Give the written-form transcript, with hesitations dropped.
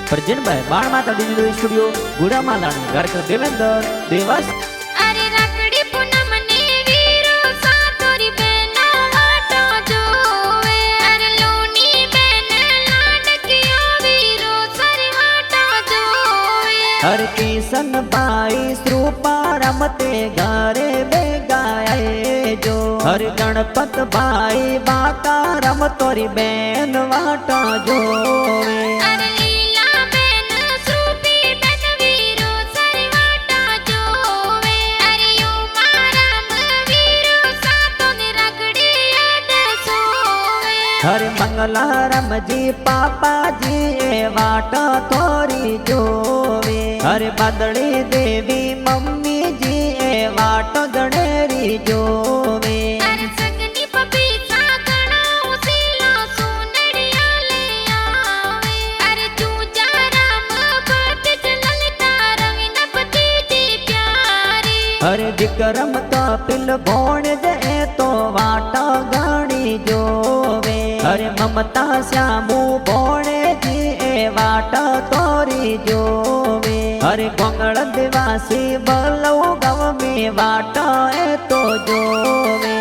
प्रजन भाई बाण माता दी स्टूडियो गुड़ा मालानी घर कर देवेंद्र देवास। अरे रखड़ी पूनम ने वीरो सातोरी बहना वाटा जोवे अरे लोनी बहन लाडकियो वीरो सरी वाटा जोवे हर किशन भाई श्रूपा रमते घरे बेगाए जो हर गणपत भाई बाका रम तोरी बहन वाटा जोवे अरे लीला बहन श्रूपी बहन वीरो सरी वाटा जोवे अरे यो मारम वीरो सातोनी रखड़ी याद सोवे हर मंगला रम जी पापा जी ए वाटा तोरी जोवे हर बदड़ी देवी मम्मी जी ए वाटो जड़ेरी जोवे अरे संगनी पपीता गणाओ सीला सोनड़िया ले आवे अरे चूजा राम भक्त ललिता रविन पति दी प्यारी हर दिकरम कपिल भोण जे तो वाटा गाड़ी जोवे हर ममता श्यामू भोणे जी ए वाटा तोरी जोवे हर कोंगड़ दिवासी बलौ गव में वाटा ए तो जोवे।